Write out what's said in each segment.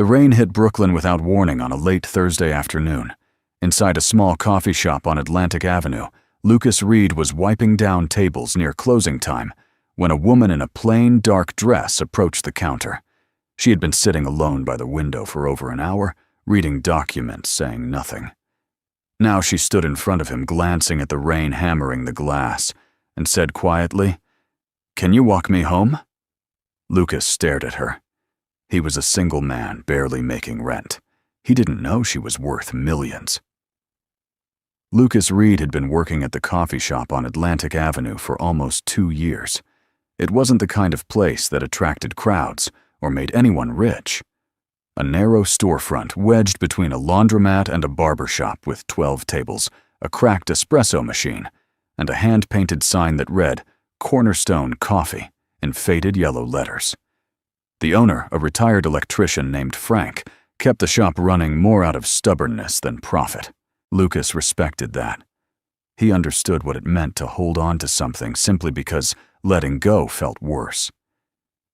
The rain hit Brooklyn without warning on a late Thursday afternoon. Inside a small coffee shop on Atlantic Avenue, Lucas Reed was wiping down tables near closing time when a woman in a plain, dark dress approached the counter. She had been sitting alone by the window for over an hour, reading documents, saying nothing. Now she stood in front of him, glancing at the rain hammering the glass, and said quietly, "Can you walk me home?" Lucas stared at her. He was a single man, barely making rent. He didn't know she was worth millions. Lucas Reed had been working at the coffee shop on Atlantic Avenue for almost 2 years. It wasn't the kind of place that attracted crowds or made anyone rich. A narrow storefront wedged between a laundromat and a barber shop with 12 tables, a cracked espresso machine, and a hand-painted sign that read, "Cornerstone Coffee," in faded yellow letters. The owner, a retired electrician named Frank, kept the shop running more out of stubbornness than profit. Lucas respected that. He understood what it meant to hold on to something simply because letting go felt worse.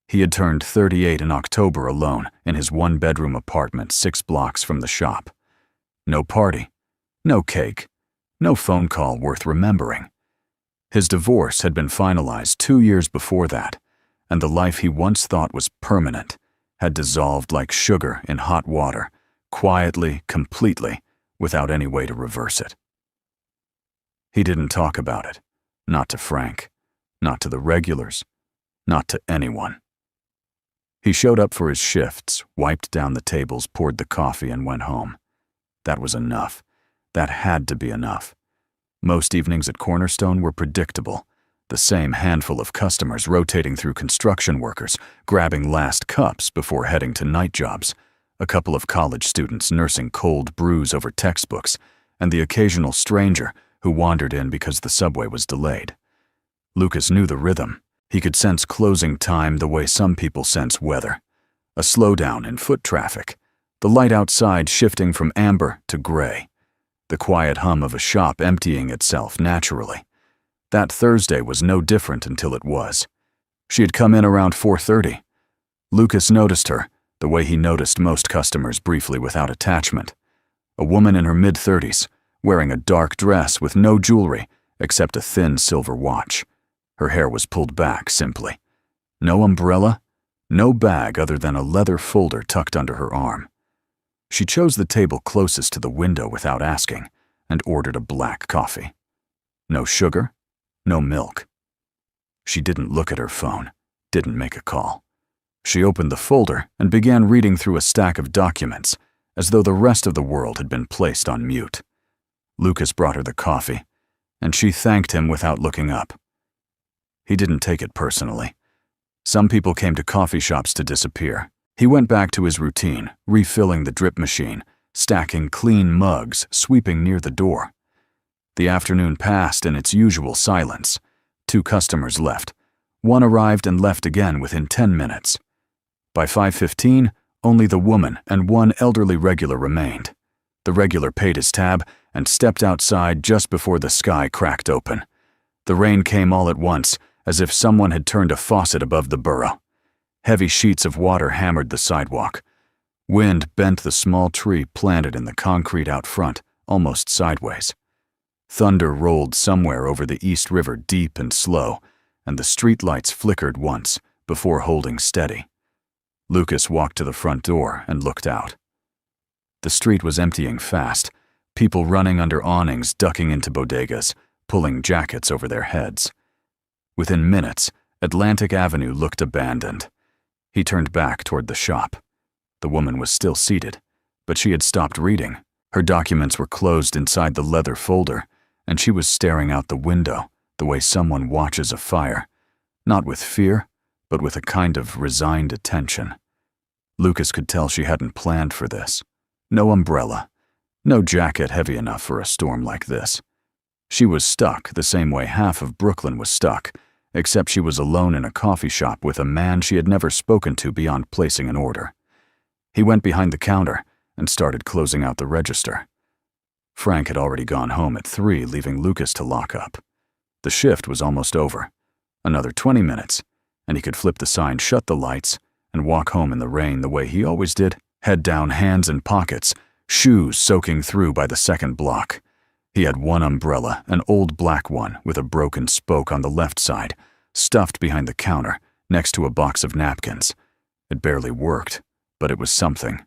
He had turned 38 in October alone in his one-bedroom apartment 6 blocks from the shop. No party, no cake, no phone call worth remembering. His divorce had been finalized 2 years before that, and the life he once thought was permanent had dissolved like sugar in hot water, quietly, completely, without any way to reverse it. He didn't talk about it, not to Frank, not to the regulars, not to anyone. He showed up for his shifts, wiped down the tables, poured the coffee, and went home. That was enough. That had to be enough. Most evenings at Cornerstone were predictable. The same handful of customers rotating through construction workers, grabbing last cups before heading to night jobs, a couple of college students nursing cold brews over textbooks, and the occasional stranger who wandered in because the subway was delayed. Lucas knew the rhythm. He could sense closing time the way some people sense weather. A slowdown in foot traffic, the light outside shifting from amber to gray, the quiet hum of a shop emptying itself naturally. That Thursday was no different until it was. She had come in around 4:30. Lucas noticed her, the way he noticed most customers briefly without attachment. A woman in her mid-30s, wearing a dark dress with no jewelry except a thin silver watch. Her hair was pulled back simply. No umbrella, no bag other than a leather folder tucked under her arm. She chose the table closest to the window without asking and ordered a black coffee. No sugar, no milk. She didn't look at her phone, didn't make a call. She opened the folder and began reading through a stack of documents, as though the rest of the world had been placed on mute. Lucas brought her the coffee, and she thanked him without looking up. He didn't take it personally. Some people came to coffee shops to disappear. He went back to his routine, refilling the drip machine, stacking clean mugs, sweeping near the door. The afternoon passed in its usual silence. 2 customers left. One arrived and left again within 10 minutes. By 5:15, only the woman and 1 elderly regular remained. The regular paid his tab and stepped outside just before the sky cracked open. The rain came all at once, as if someone had turned a faucet above the borough. Heavy sheets of water hammered the sidewalk. Wind bent the small tree planted in the concrete out front, almost sideways. Thunder rolled somewhere over the East River deep and slow, and the streetlights flickered once before holding steady. Lucas walked to the front door and looked out. The street was emptying fast, people running under awnings, ducking into bodegas, pulling jackets over their heads. Within minutes, Atlantic Avenue looked abandoned. He turned back toward the shop. The woman was still seated, but she had stopped reading. Her documents were closed inside the leather folder, and she was staring out the window, the way someone watches a fire, not with fear, but with a kind of resigned attention. Lucas could tell she hadn't planned for this. No umbrella, no jacket heavy enough for a storm like this. She was stuck the same way half of Brooklyn was stuck, except she was alone in a coffee shop with a man she had never spoken to beyond placing an order. He went behind the counter and started closing out the register. Frank had already gone home at 3, leaving Lucas to lock up. The shift was almost over. Another 20 minutes, and he could flip the sign, shut the lights, and walk home in the rain the way he always did Head down, hands in pockets, shoes soaking through by the second block. He had one umbrella, an old black one with a broken spoke on the left side, stuffed behind the counter, next to a box of napkins. It barely worked, but it was something.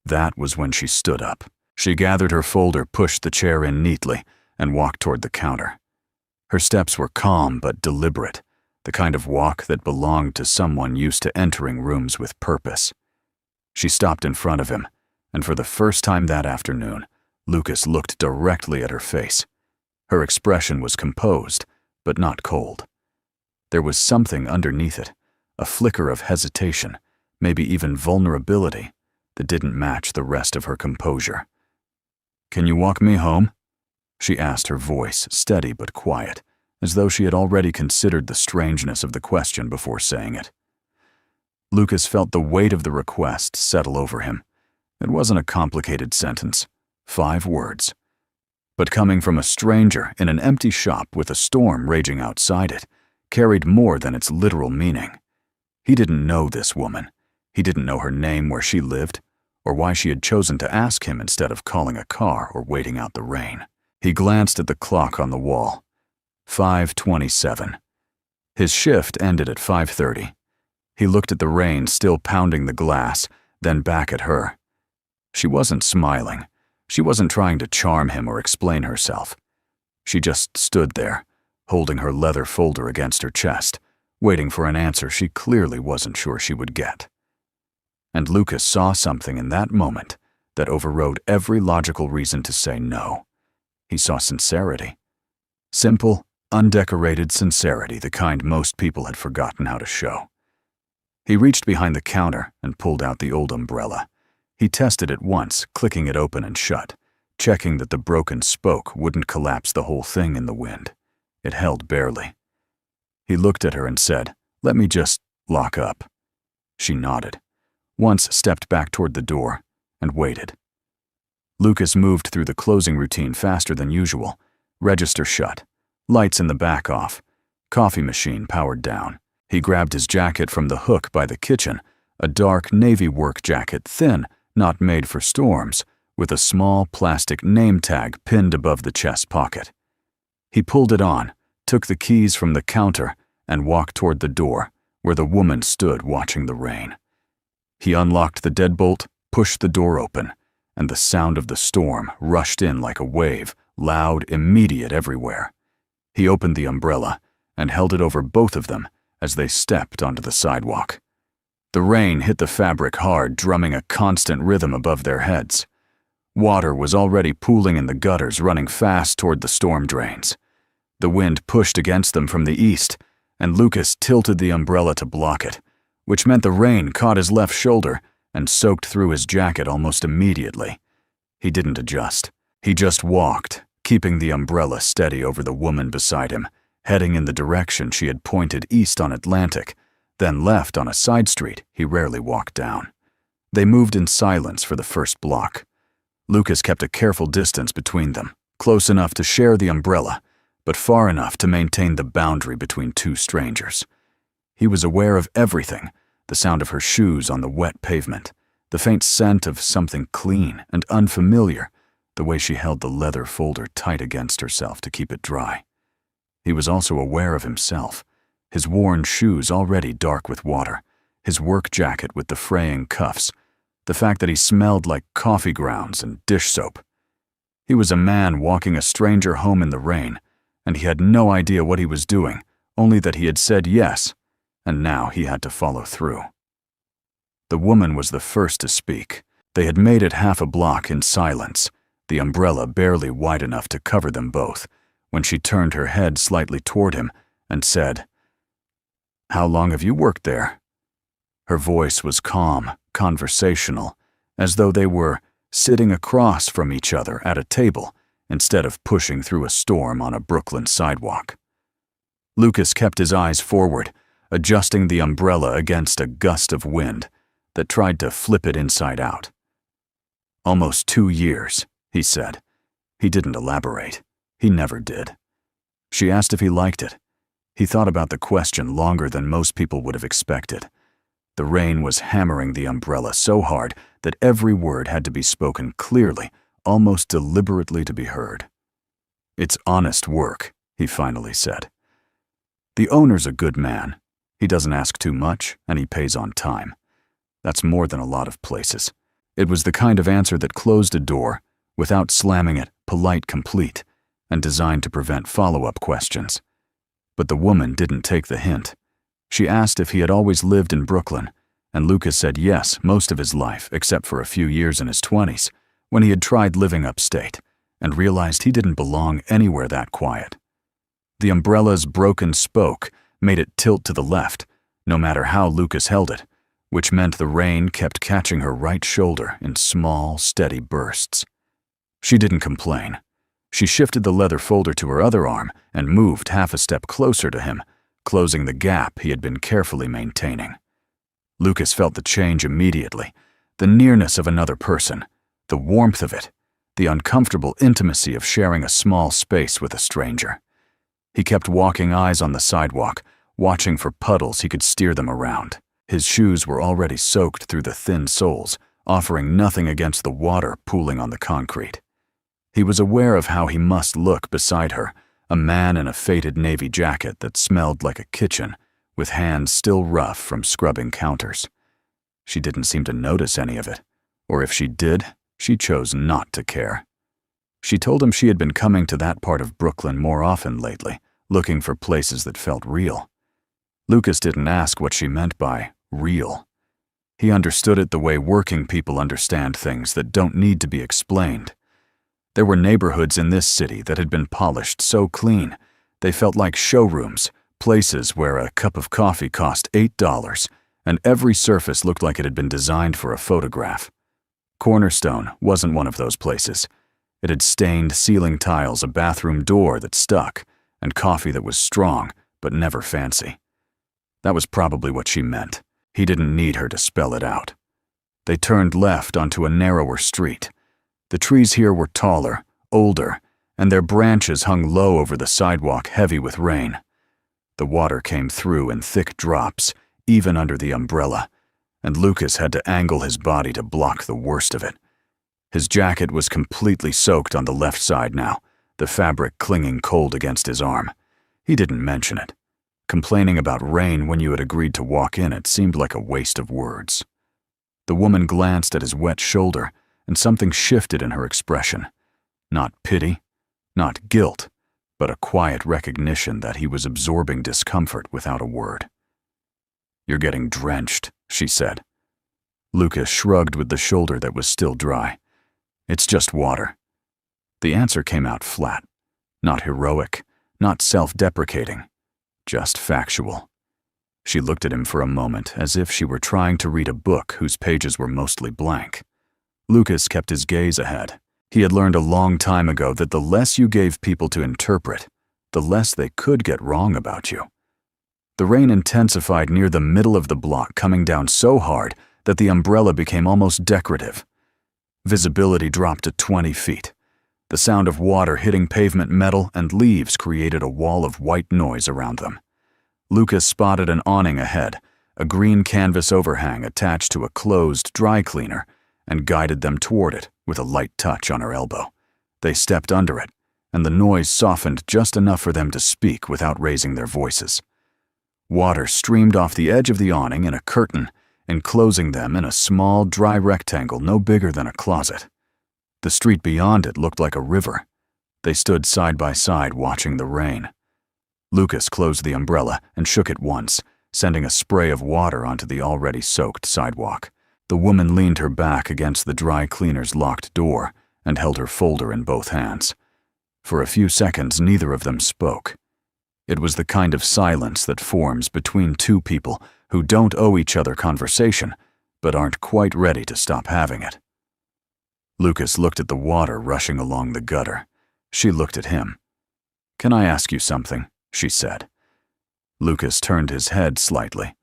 That was when she stood up. She gathered her folder, pushed the chair in neatly, and walked toward the counter. Her steps were calm but deliberate, the kind of walk that belonged to someone used to entering rooms with purpose. She stopped in front of him, and for the first time that afternoon, Lucas looked directly at her face. Her expression was composed, but not cold. There was something underneath it, a flicker of hesitation, maybe even vulnerability, that didn't match the rest of her composure. "Can you walk me home?" she asked, her voice steady but quiet, as though she had already considered the strangeness of the question before saying it. Lucas felt the weight of the request settle over him. It wasn't a complicated sentence, 5 words. But coming from a stranger in an empty shop with a storm raging outside it, carried more than its literal meaning. He didn't know this woman. He didn't know her name, where she lived, or why she had chosen to ask him instead of calling a car or waiting out the rain. He glanced at the clock on the wall. 5:27. His shift ended at 5:30. He looked at the rain still pounding the glass, then back at her. She wasn't smiling. She wasn't trying to charm him or explain herself. She just stood there, holding her leather folder against her chest, waiting for an answer she clearly wasn't sure she would get. And Lucas saw something in that moment that overrode every logical reason to say no. He saw sincerity. Simple, undecorated sincerity, the kind most people had forgotten how to show. He reached behind the counter and pulled out the old umbrella. He tested it once, clicking it open and shut, checking that the broken spoke wouldn't collapse the whole thing in the wind. It held barely. He looked at her and said, "Let me just lock up." She nodded, once stepped back toward the door, and waited. Lucas moved through the closing routine faster than usual. Register shut, lights in the back off, coffee machine powered down. He grabbed his jacket from the hook by the kitchen, a dark navy work jacket, thin, not made for storms, with a small plastic name tag pinned above the chest pocket. He pulled it on, took the keys from the counter, and walked toward the door, where the woman stood watching the rain. He unlocked the deadbolt, pushed the door open, and the sound of the storm rushed in like a wave, loud, immediate everywhere. He opened the umbrella and held it over both of them as they stepped onto the sidewalk. The rain hit the fabric hard, drumming a constant rhythm above their heads. Water was already pooling in the gutters, running fast toward the storm drains. The wind pushed against them from the east, and Lucas tilted the umbrella to block it, which meant the rain caught his left shoulder and soaked through his jacket almost immediately. He didn't adjust. He just walked, keeping the umbrella steady over the woman beside him, heading in the direction she had pointed east on Atlantic, then left on a side street he rarely walked down. They moved in silence for the first block. Lucas kept a careful distance between them, close enough to share the umbrella, but far enough to maintain the boundary between two strangers. He was aware of everything, the sound of her shoes on the wet pavement, the faint scent of something clean and unfamiliar, the way she held the leather folder tight against herself to keep it dry. He was also aware of himself, his worn shoes already dark with water, his work jacket with the fraying cuffs, the fact that he smelled like coffee grounds and dish soap. He was a man walking a stranger home in the rain, and he had no idea what he was doing, only that he had said yes, and now he had to follow through. The woman was the first to speak. They had made it half a block in silence, the umbrella barely wide enough to cover them both, when she turned her head slightly toward him and said, "How long have you worked there?" Her voice was calm, conversational, as though they were sitting across from each other at a table instead of pushing through a storm on a Brooklyn sidewalk. Lucas kept his eyes forward, adjusting the umbrella against a gust of wind that tried to flip it inside out. "Almost 2 years," he said. He didn't elaborate. He never did. She asked if he liked it. He thought about the question longer than most people would have expected. The rain was hammering the umbrella so hard that every word had to be spoken clearly, almost deliberately to be heard. "It's honest work," he finally said. "The owner's a good man. He doesn't ask too much, and he pays on time. That's more than a lot of places." It was the kind of answer that closed a door, without slamming it, polite, complete, and designed to prevent follow-up questions. But the woman didn't take the hint. She asked if he had always lived in Brooklyn, and Lucas said yes, most of his life, except for a few years in his 20s, when he had tried living upstate, and realized he didn't belong anywhere that quiet. The umbrella's broken spoke made it tilt to the left, no matter how Lucas held it, which meant the rain kept catching her right shoulder in small, steady bursts. She didn't complain. She shifted the leather folder to her other arm and moved half a step closer to him, closing the gap he had been carefully maintaining. Lucas felt the change immediately, the nearness of another person, the warmth of it, the uncomfortable intimacy of sharing a small space with a stranger. He kept walking, eyes on the sidewalk, watching for puddles he could steer them around. His shoes were already soaked through the thin soles, offering nothing against the water pooling on the concrete. He was aware of how he must look beside her, a man in a faded navy jacket that smelled like a kitchen, with hands still rough from scrubbing counters. She didn't seem to notice any of it, or if she did, she chose not to care. She told him she had been coming to that part of Brooklyn more often lately, looking for places that felt real. Lucas didn't ask what she meant by real. He understood it the way working people understand things that don't need to be explained. There were neighborhoods in this city that had been polished so clean, they felt like showrooms, places where a cup of coffee cost $8, and every surface looked like it had been designed for a photograph. Cornerstone wasn't one of those places. It had stained ceiling tiles, a bathroom door that stuck, and coffee that was strong but never fancy. That was probably what she meant. He didn't need her to spell it out. They turned left onto a narrower street. The trees here were taller, older, and their branches hung low over the sidewalk, heavy with rain. The water came through in thick drops, even under the umbrella, and Lucas had to angle his body to block the worst of it. His jacket was completely soaked on the left side now, the fabric clinging cold against his arm. He didn't mention it. Complaining about rain when you had agreed to walk in it seemed like a waste of words. The woman glanced at his wet shoulder, and something shifted in her expression. Not pity, not guilt, but a quiet recognition that he was absorbing discomfort without a word. "You're getting drenched," she said. Lucas shrugged with the shoulder that was still dry. "It's just water." The answer came out flat, not heroic, not self-deprecating, just factual. She looked at him for a moment as if she were trying to read a book whose pages were mostly blank. Lucas kept his gaze ahead. He had learned a long time ago that the less you gave people to interpret, the less they could get wrong about you. The rain intensified near the middle of the block, coming down so hard that the umbrella became almost decorative. Visibility dropped to 20 feet. The sound of water hitting pavement metal and leaves created a wall of white noise around them. Lucas spotted an awning ahead, a green canvas overhang attached to a closed dry cleaner, and guided them toward it with a light touch on her elbow. They stepped under it, and the noise softened just enough for them to speak without raising their voices. Water streamed off the edge of the awning in a curtain, enclosing them in a small, dry rectangle no bigger than a closet. The street beyond it looked like a river. They stood side by side watching the rain. Lucas closed the umbrella and shook it once, sending a spray of water onto the already soaked sidewalk. The woman leaned her back against the dry cleaner's locked door and held her folder in both hands. For a few seconds, neither of them spoke. It was the kind of silence that forms between two people who don't owe each other conversation, but aren't quite ready to stop having it. Lucas looked at the water rushing along the gutter. She looked at him. "Can I ask you something?" she said. Lucas turned his head slightly,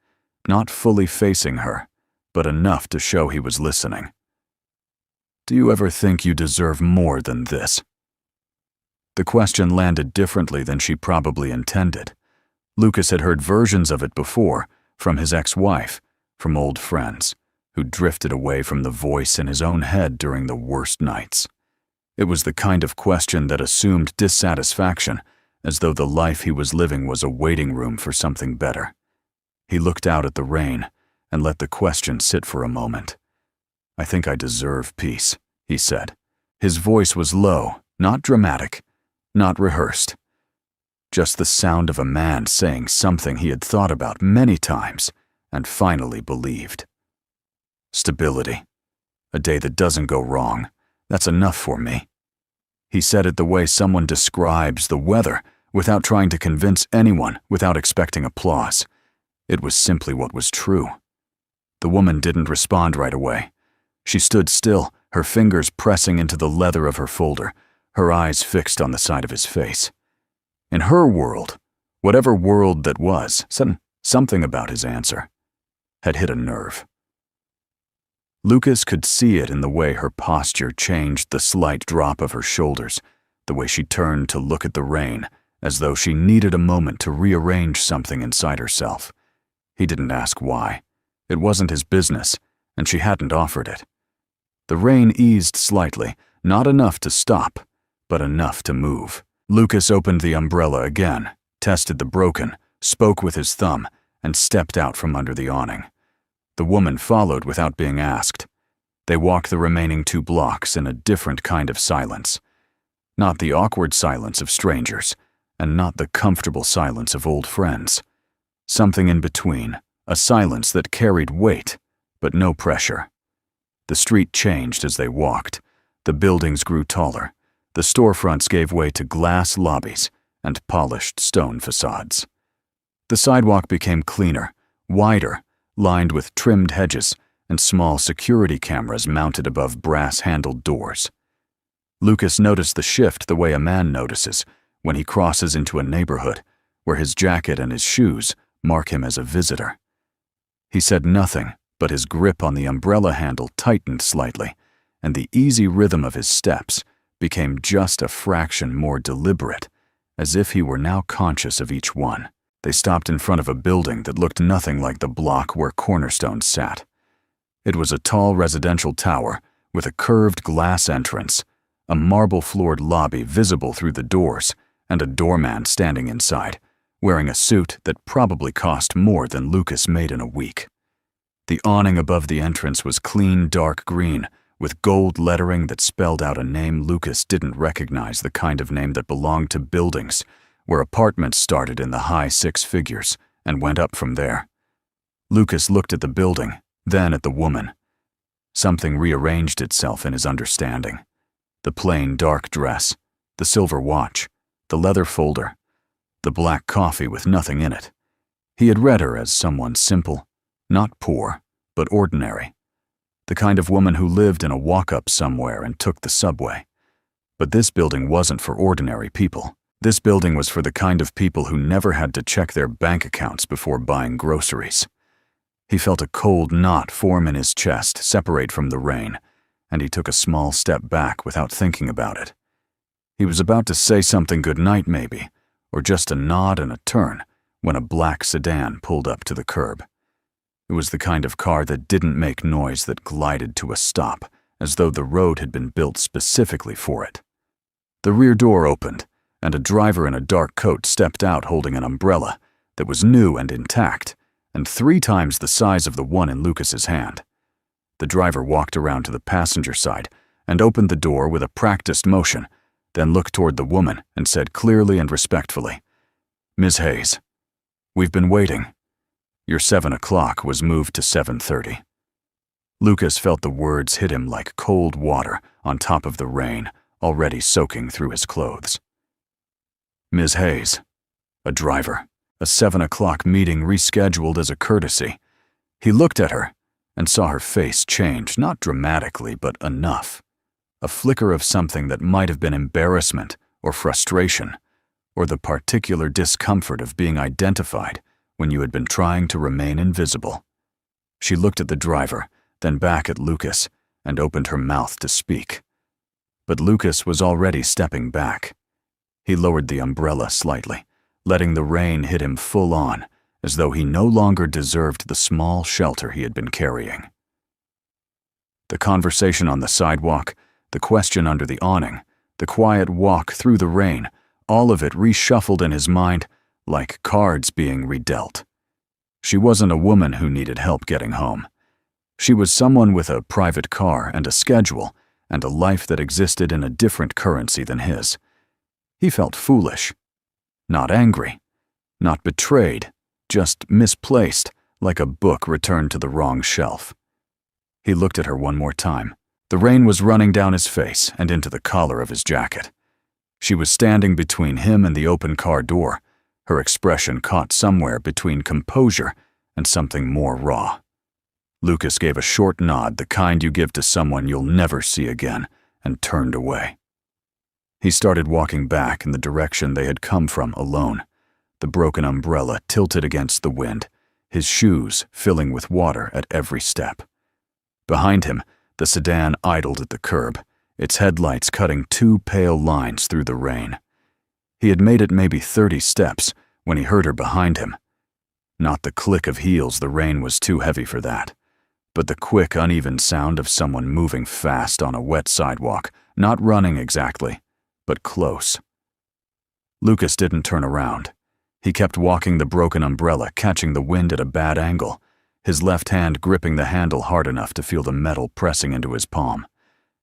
not fully facing her, but enough to show he was listening. "Do you ever think you deserve more than this?" The question landed differently than she probably intended. Lucas had heard versions of it before, from his ex-wife, from old friends who drifted away from the voice in his own head during the worst nights. It was the kind of question that assumed dissatisfaction, as though the life he was living was a waiting room for something better. He looked out at the rain and let the question sit for a moment. "I think I deserve peace," he said. His voice was low, not dramatic, not rehearsed. Just the sound of a man saying something he had thought about many times and finally believed. "Stability. A day that doesn't go wrong. That's enough for me." He said it the way someone describes the weather, without trying to convince anyone, without expecting applause. It was simply what was true. The woman didn't respond right away. She stood still, her fingers pressing into the leather of her folder, her eyes fixed on the side of his face. In her world, whatever world that was, something about his answer had hit a nerve. Lucas could see it in the way her posture changed, the slight drop of her shoulders, the way she turned to look at the rain, as though she needed a moment to rearrange something inside herself. He didn't ask why. It wasn't his business, and she hadn't offered it. The rain eased slightly, not enough to stop, but enough to move. Lucas opened the umbrella again, tested the broken, spoke with his thumb, and stepped out from under the awning. The woman followed without being asked. They walked the remaining 2 blocks in a different kind of silence. Not the awkward silence of strangers, and not the comfortable silence of old friends. Something in between, a silence that carried weight, but no pressure. The street changed as they walked. The buildings grew taller. The storefronts gave way to glass lobbies and polished stone facades. The sidewalk became cleaner, wider, lined with trimmed hedges and small security cameras mounted above brass-handled doors. Lucas noticed the shift the way a man notices when he crosses into a neighborhood where his jacket and his shoes mark him as a visitor. He said nothing, but his grip on the umbrella handle tightened slightly, and the easy rhythm of his steps became just a fraction more deliberate, as if he were now conscious of each one. They stopped in front of a building that looked nothing like the block where Cornerstone sat. It was a tall residential tower with a curved glass entrance, a marble-floored lobby visible through the doors, and a doorman standing inside, wearing a suit that probably cost more than Lucas made in a week. The awning above the entrance was clean dark green, with gold lettering that spelled out a name Lucas didn't recognize, the kind of name that belonged to buildings, where apartments started in the high 6 figures and went up from there. Lucas looked at the building, then at the woman. Something rearranged itself in his understanding. The plain dark dress, the silver watch, the leather folder, the black coffee with nothing in it. He had read her as someone simple, not poor, but ordinary. The kind of woman who lived in a walk-up somewhere and took the subway. But this building wasn't for ordinary people. This building was for the kind of people who never had to check their bank accounts before buying groceries. He felt a cold knot form in his chest, separate from the rain, and he took a small step back without thinking about it. He was about to say something goodnight maybe, or just a nod and a turn, when a black sedan pulled up to the curb. It was the kind of car that didn't make noise, that glided to a stop, as though the road had been built specifically for it. The rear door opened, and a driver in a dark coat stepped out holding an umbrella that was new and intact, and 3 times the size of the one in Lucas's hand. The driver walked around to the passenger side and opened the door with a practiced motion, then looked toward the woman and said clearly and respectfully, "Ms. Hayes, we've been waiting. Your 7 o'clock was moved to 7:30. Lucas felt the words hit him like cold water on top of the rain already soaking through his clothes. Ms. Hayes, a driver, a 7 o'clock meeting rescheduled as a courtesy. He looked at her and saw her face change, not dramatically, but enough. A flicker of something that might have been embarrassment or frustration, or the particular discomfort of being identified when you had been trying to remain invisible. She looked at the driver, then back at Lucas, and opened her mouth to speak. But Lucas was already stepping back. He lowered the umbrella slightly, letting the rain hit him full on as though he no longer deserved the small shelter he had been carrying. The conversation on the sidewalk, the question under the awning, the quiet walk through the rain, all of it reshuffled in his mind like cards being redealt. She wasn't a woman who needed help getting home. She was someone with a private car and a schedule and a life that existed in a different currency than his. He felt foolish. Not angry. Not betrayed. Just misplaced, like a book returned to the wrong shelf. He looked at her one more time. The rain was running down his face and into the collar of his jacket. She was standing between him and the open car door, her expression caught somewhere between composure and something more raw. Lucas gave a short nod, the kind you give to someone you'll never see again, and turned away. He started walking back in the direction they had come from alone, the broken umbrella tilted against the wind, his shoes filling with water at every step. Behind him, the sedan idled at the curb, its headlights cutting 2 pale lines through the rain. He had made it maybe 30 steps when he heard her behind him. Not the click of heels, the rain was too heavy for that, but the quick, uneven sound of someone moving fast on a wet sidewalk, not running exactly, but close. Lucas didn't turn around. He kept walking the broken umbrella, catching the wind at a bad angle, his left hand gripping the handle hard enough to feel the metal pressing into his palm.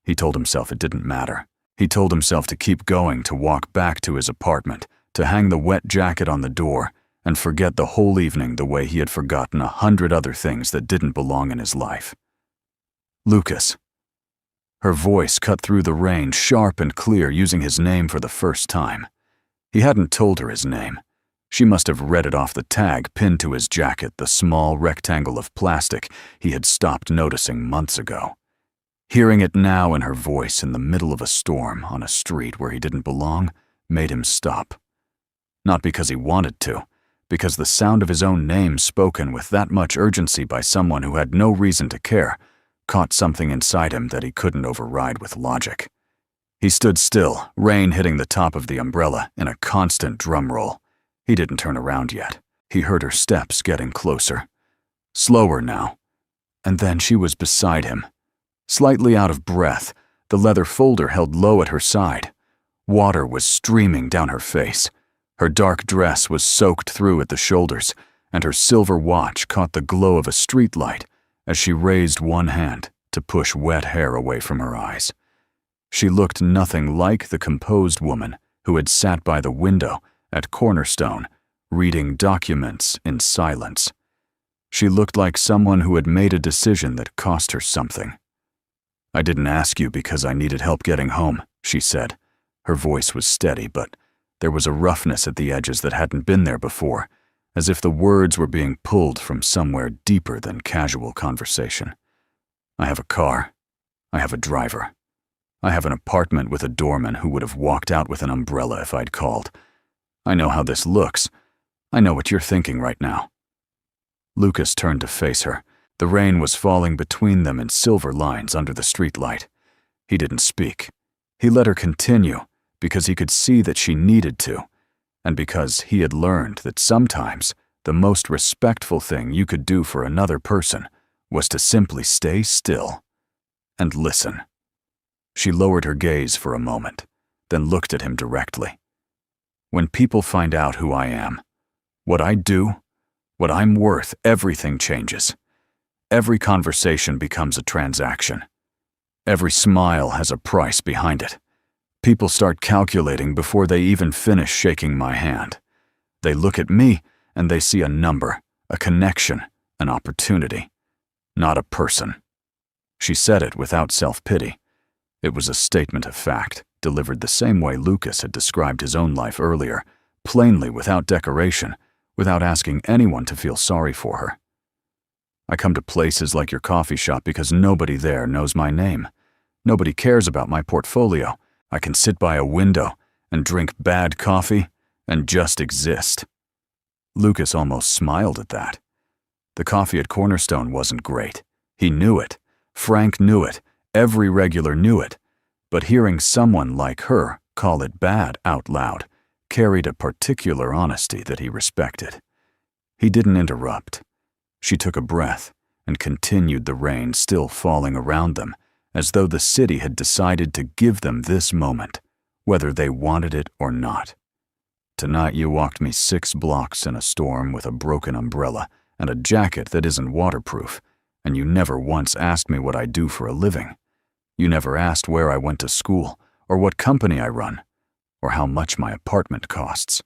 He told himself it didn't matter. He told himself to keep going, to walk back to his apartment, to hang the wet jacket on the door, and forget the whole evening the way he had forgotten 100 other things that didn't belong in his life. Lucas. Her voice cut through the rain, sharp and clear, using his name for the first time. He hadn't told her his name. She must have read it off the tag pinned to his jacket, the small rectangle of plastic he had stopped noticing months ago. Hearing it now in her voice in the middle of a storm on a street where he didn't belong made him stop. Not because he wanted to, because the sound of his own name spoken with that much urgency by someone who had no reason to care caught something inside him that he couldn't override with logic. He stood still, rain hitting the top of the umbrella in a constant drum roll. He didn't turn around yet. He heard her steps getting closer. Slower now. And then she was beside him. Slightly out of breath, the leather folder held low at her side. Water was streaming down her face. Her dark dress was soaked through at the shoulders, and her silver watch caught the glow of a streetlight as she raised one hand to push wet hair away from her eyes. She looked nothing like the composed woman who had sat by the window at Cornerstone, reading documents in silence. She looked like someone who had made a decision that cost her something. "I didn't ask you because I needed help getting home," she said. Her voice was steady, but there was a roughness at the edges that hadn't been there before, as if the words were being pulled from somewhere deeper than casual conversation. "I have a car. I have a driver. I have an apartment with a doorman who would have walked out with an umbrella if I'd called. I know how this looks. I know what you're thinking right now." Lucas turned to face her. The rain was falling between them in silver lines under the streetlight. He didn't speak. He let her continue because he could see that she needed to, and because he had learned that sometimes the most respectful thing you could do for another person was to simply stay still and listen. She lowered her gaze for a moment, then looked at him directly. "When people find out who I am, what I do, what I'm worth, everything changes. Every conversation becomes a transaction. Every smile has a price behind it. People start calculating before they even finish shaking my hand. They look at me and they see a number, a connection, an opportunity, not a person." She said it without self-pity. It was a statement of fact, delivered the same way Lucas had described his own life earlier, plainly without decoration, without asking anyone to feel sorry for her. "I come to places like your coffee shop because nobody there knows my name. Nobody cares about my portfolio. I can sit by a window and drink bad coffee and just exist." Lucas almost smiled at that. The coffee at Cornerstone wasn't great. He knew it. Frank knew it. Every regular knew it. But hearing someone like her call it bad out loud carried a particular honesty that he respected. He didn't interrupt. She took a breath and continued, the rain still falling around them, as though the city had decided to give them this moment, whether they wanted it or not. Tonight you walked me 6 blocks in a storm with a broken umbrella and a jacket that isn't waterproof, and you never once asked me what I do for a living. You never asked where I went to school, or what company I run, or how much my apartment costs.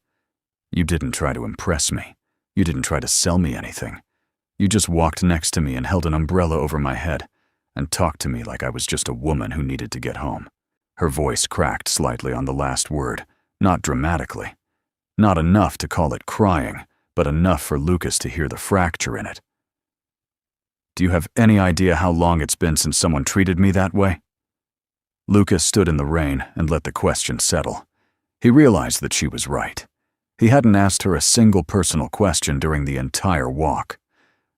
You didn't try to impress me. You didn't try to sell me anything. You just walked next to me and held an umbrella over my head and talked to me like I was just a woman who needed to get home. Her voice cracked slightly on the last word, not dramatically. Not enough to call it crying, but enough for Lucas to hear the fracture in it. Do you have any idea how long it's been since someone treated me that way? Lucas stood in the rain and let the question settle. He realized that she was right. He hadn't asked her a single personal question during the entire walk.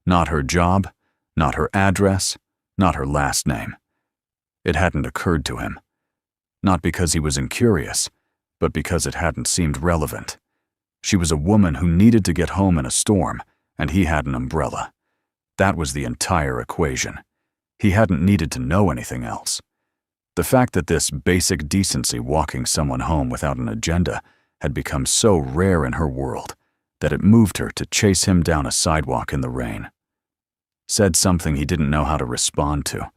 Not her job, not her address, not her last name. It hadn't occurred to him. Not because he was incurious, but because it hadn't seemed relevant. She was a woman who needed to get home in a storm, and he had an umbrella. That was the entire equation. He hadn't needed to know anything else. The fact that this basic decency, walking someone home without an agenda, had become so rare in her world that it moved her to chase him down a sidewalk in the rain. Said something he didn't know how to respond to.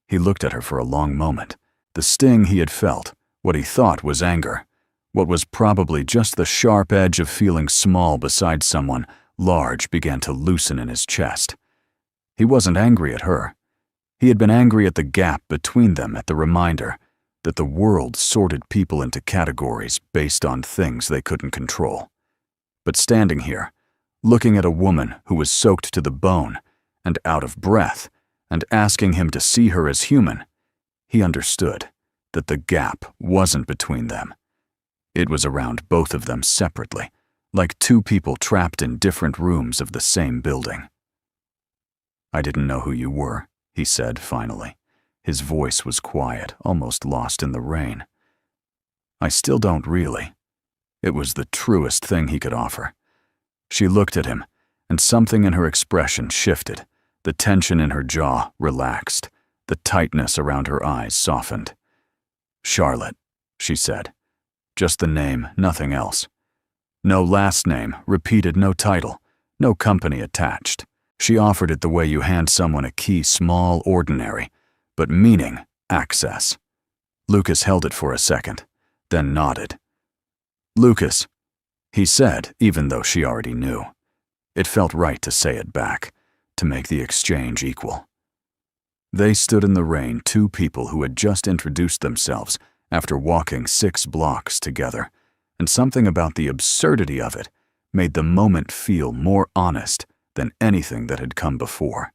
He looked at her for a long moment. The sting he had felt, what he thought was anger, what was probably just the sharp edge of feeling small beside someone large, began to loosen in his chest. He wasn't angry at her. He had been angry at the gap between them, at the reminder that the world sorted people into categories based on things they couldn't control. But standing here, looking at a woman who was soaked to the bone and out of breath, and asking him to see her as human, he understood that the gap wasn't between them. It was around both of them separately, like 2 people trapped in different rooms of the same building. "I didn't know who you were," he said finally. His voice was quiet, almost lost in the rain. "I still don't really." It was the truest thing he could offer. She looked at him, and something in her expression shifted. The tension in her jaw relaxed. The tightness around her eyes softened. "Charlotte," she said. Just the name, nothing else. No last name, repeated, no title, no company attached. She offered it the way you hand someone a key, small, ordinary, but meaning, access. Lucas held it for a second, then nodded. "Lucas," he said, even though she already knew. It felt right to say it back, to make the exchange equal. They stood in the rain, 2 people who had just introduced themselves after walking 6 blocks together, and something about the absurdity of it made the moment feel more honest than anything that had come before.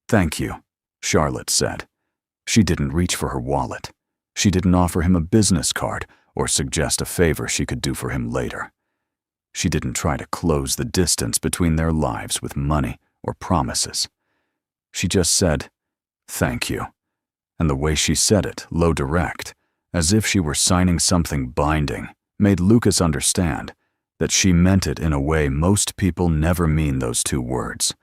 "Thank you," Charlotte said. She didn't reach for her wallet. She didn't offer him a business card or suggest a favor she could do for him later. She didn't try to close the distance between their lives with money or promises. She just said, "Thank you." And the way she said it, low direct, as if she were signing something binding, made Lucas understand that she meant it in a way most people never mean those 2 words.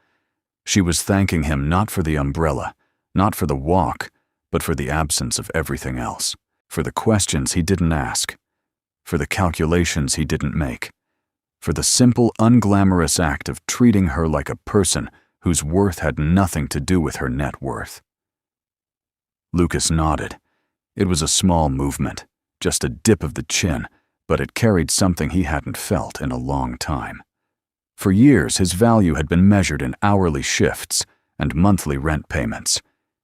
She was thanking him not for the umbrella, not for the walk, but for the absence of everything else, for the questions he didn't ask, for the calculations he didn't make, for the simple, unglamorous act of treating her like a person whose worth had nothing to do with her net worth. Lucas nodded. It was a small movement, just a dip of the chin, but it carried something he hadn't felt in a long time. For years, his value had been measured in hourly shifts and monthly rent payments.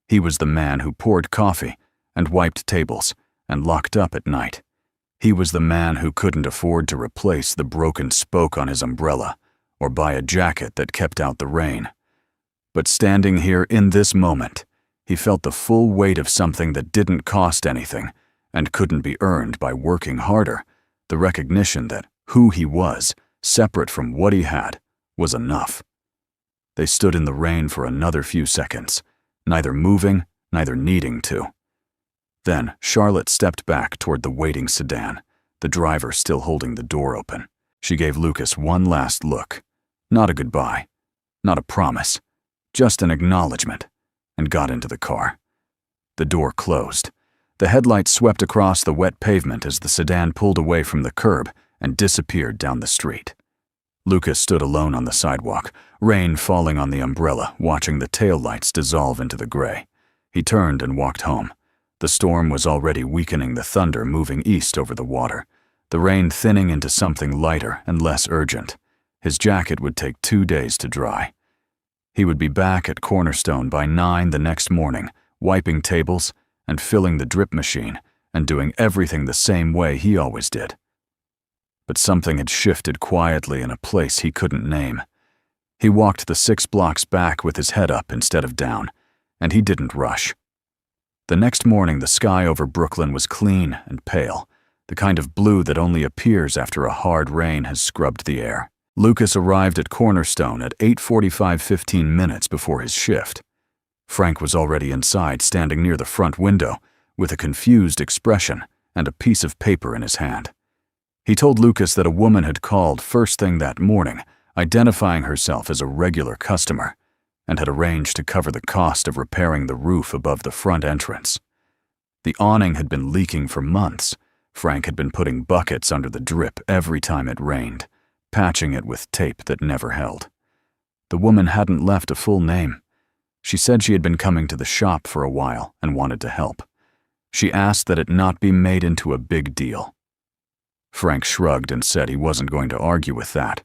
He was the man who poured coffee and wiped tables and locked up at night. He was the man who couldn't afford to replace the broken spoke on his umbrella or buy a jacket that kept out the rain. But standing here in this moment, he felt the full weight of something that didn't cost anything and couldn't be earned by working harder, the recognition that who he was, separate from what he had, was enough. They stood in the rain for another few seconds, neither moving, neither needing to. Then Charlotte stepped back toward the waiting sedan, the driver still holding the door open. She gave Lucas one last look, Not a goodbye, not a promise, just an acknowledgement, and got into the car. The door closed. The headlights swept across the wet pavement as the sedan pulled away from the curb and disappeared down the street. Lucas stood alone on the sidewalk, rain falling on the umbrella, watching the taillights dissolve into the gray. He turned and walked home. The storm was already weakening, the thunder moving east over the water, the rain thinning into something lighter and less urgent. His jacket would take 2 days to dry. He would be back at Cornerstone by 9 the next morning, wiping tables and filling the drip machine and doing everything the same way he always did. But something had shifted quietly in a place he couldn't name. He walked the 6 blocks back with his head up instead of down, and he didn't rush. The next morning, the sky over Brooklyn was clean and pale, the kind of blue that only appears after a hard rain has scrubbed the air. Lucas arrived at Cornerstone at 8:45, 15 minutes before his shift. Frank was already inside, standing near the front window, with a confused expression and a piece of paper in his hand. He told Lucas that a woman had called first thing that morning, identifying herself as a regular customer, and had arranged to cover the cost of repairing the roof above the front entrance. The awning had been leaking for months. Frank had been putting buckets under the drip every time it rained, patching it with tape that never held. The woman hadn't left a full name. She said she had been coming to the shop for a while and wanted to help. She asked that it not be made into a big deal. Frank shrugged and said he wasn't going to argue with that.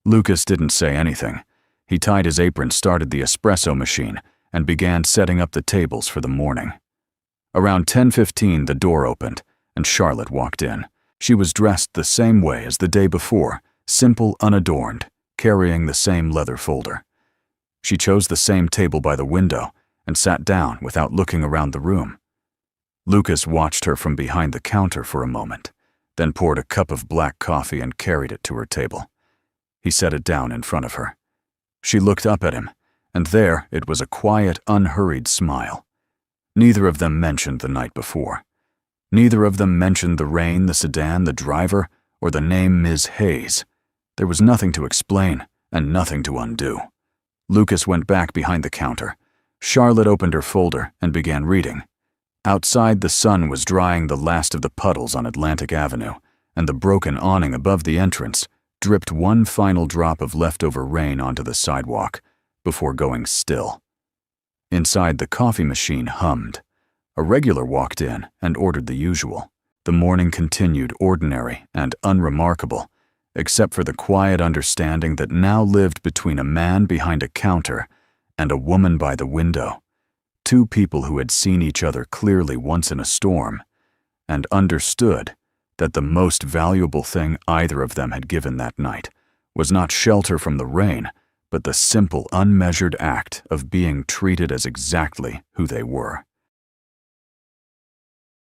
Lucas didn't say anything. He tied his apron, started the espresso machine, and began setting up the tables for the morning. Around 10:15, the door opened, and Charlotte walked in. She was dressed the same way as the day before, simple, unadorned, carrying the same leather folder. She chose the same table by the window and sat down without looking around the room. Lucas watched her from behind the counter for a moment, then poured a cup of black coffee and carried it to her table. He set it down in front of her. She looked up at him, and there it was, a quiet, unhurried smile. Neither of them mentioned the night before. Neither of them mentioned the rain, the sedan, the driver, or the name Ms. Hayes. There was nothing to explain and nothing to undo. Lucas went back behind the counter. Charlotte opened her folder and began reading. Outside, the sun was drying the last of the puddles on Atlantic Avenue, and the broken awning above the entrance dripped one final drop of leftover rain onto the sidewalk before going still. Inside, the coffee machine hummed. A regular walked in and ordered the usual. The morning continued ordinary and unremarkable, except for the quiet understanding that now lived between a man behind a counter and a woman by the window. Two people who had seen each other clearly once in a storm and understood that the most valuable thing either of them had given that night was not shelter from the rain, but the simple, unmeasured act of being treated as exactly who they were.